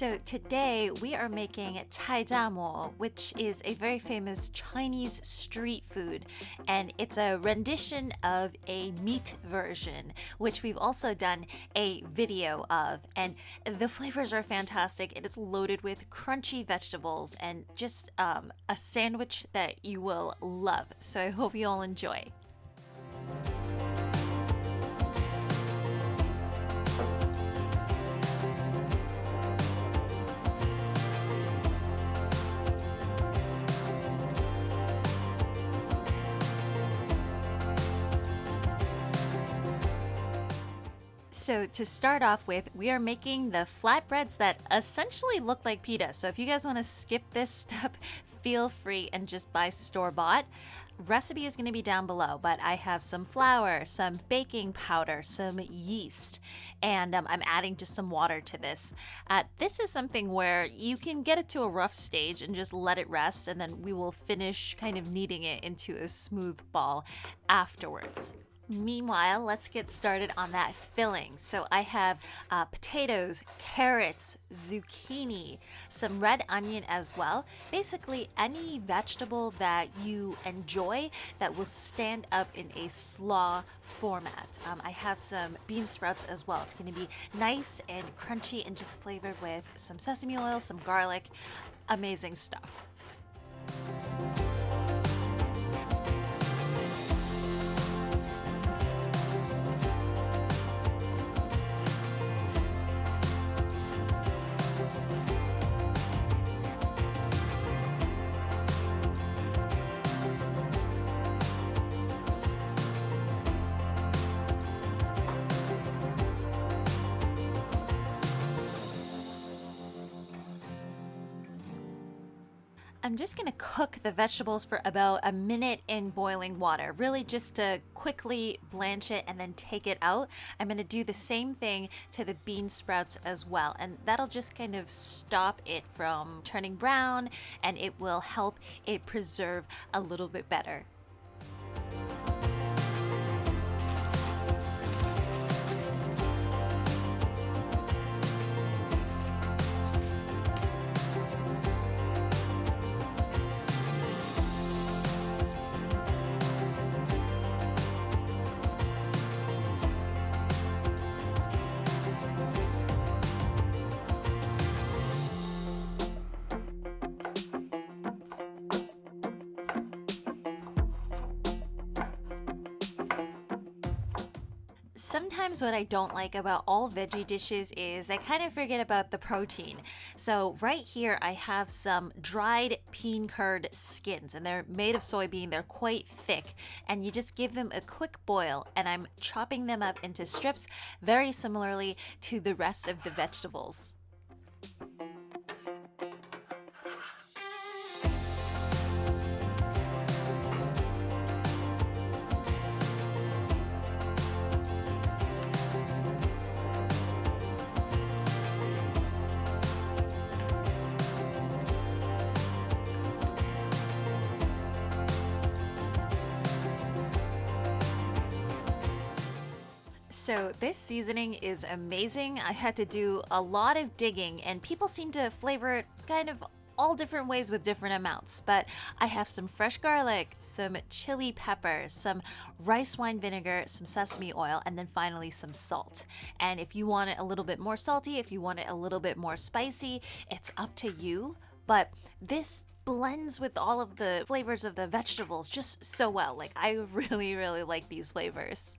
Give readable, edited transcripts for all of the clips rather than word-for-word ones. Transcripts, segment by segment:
So today we are making Cai Jia Mo, which is a very famous Chinese street food, and it's a rendition of a meat version, which we've also done a video of. And the flavors are fantastic. It is loaded with crunchy vegetables and just a sandwich that you will love. So I hope you all enjoy. So to start off with, we are making the flatbreads that essentially look like pita. So if you guys want to skip this step, feel free and just buy store-bought. Recipe is going to be down below, but I have some flour, some baking powder, some yeast, and I'm adding just some water to this. This is something where you can get it to a rough stage and just let it rest, and then we will finish kind of kneading it into a smooth ball afterwards. Meanwhile, let's get started on that filling. So I have potatoes, carrots, zucchini, some red onion as well. Basically, any vegetable that you enjoy that will stand up in a slaw format. I have some beansprouts as well. It's going to be nice and crunchy and just flavored with some sesame oil, some garlic. Amazing stuff. I'm just going to cook the vegetables for about a minute in boiling water, really just to quickly blanch it and then take it out. I'm going to do the same thing to the bean sprouts as well, and that'll just kind of stop it from turning brown, and it will help it preserve a little bit better. Sometimes what I don't like about all veggie dishes is they kind of forget about the protein. So right here I have some dried beancurd skins, and they're made of soybean. They're quite thick, and you just give them a quick boil, and I'm chopping them up into strips very similarly to the rest of the vegetables. So this seasoning is amazing. I had to do a lot of digging, and people seem to flavor it kind of all different ways with different amounts, but I have some fresh garlic, some chili pepper, some rice wine vinegar, some sesame oil, and then finally some salt. And if you want it a little bit more salty, if you want it a little bit more spicy, it's up to you, but this blends with all of the flavors of the vegetables just so well. Like, I really, really like these flavors.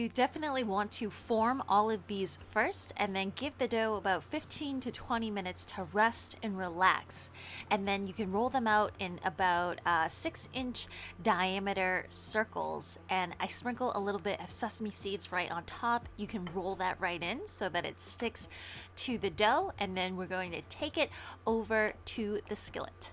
You definitely want to form all of these first and then give the dough about 15 to 20 minutes to rest and relax. And then you can roll them out in about 6-inch diameter circles. And I sprinkle a little bit of sesame seeds right on top. You can roll that right in so that it sticks to the dough. And then we're going to take it over to the skillet.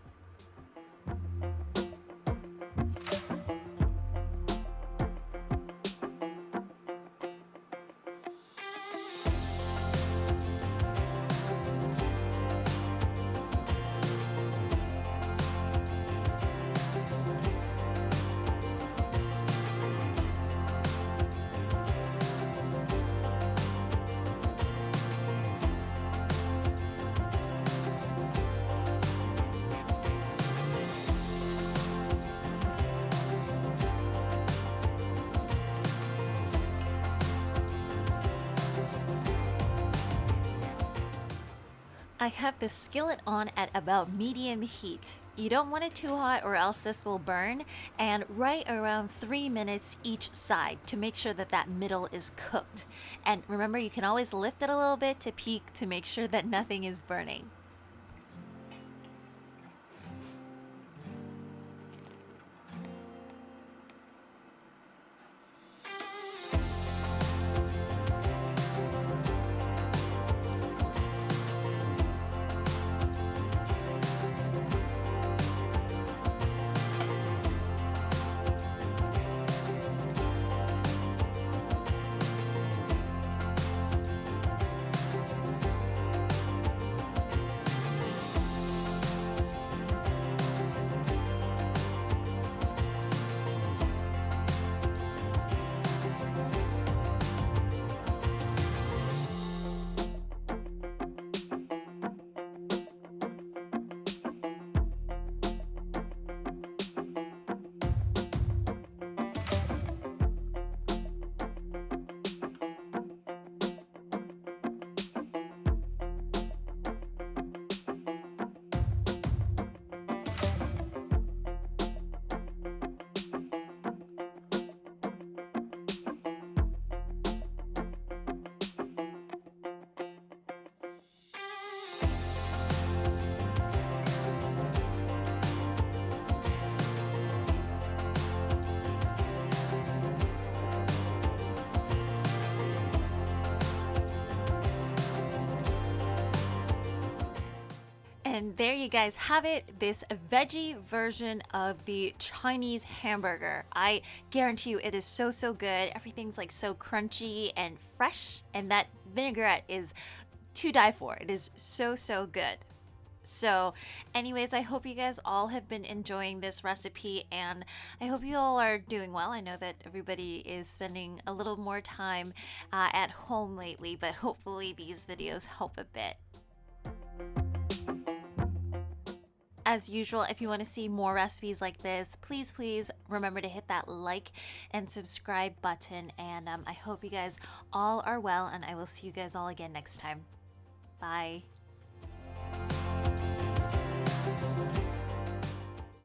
I have the skillet on at about medium heat. You don't want it too hot or else this will burn, and right around 3 minutes each side to make sure that that middle is cooked. And remember, you can always lift it a little bit to peek to make sure that nothing is burning. And there you guys have it, this veggie version of the Chinese hamburger. I guarantee you it is so, so good. Everything's like so crunchy and fresh, and that vinaigrette is to die for. It is so, so good. So anyways, I hope you guys all have been enjoying this recipe, and I hope you all are doing well. I know that everybody is spending a little more time at home lately, but hopefully these videos help a bit. As usual, if you want to see more recipes like this, please remember to hit that like and subscribe button. And I hope you guys all are well, and I will see you guys all again next time. Bye.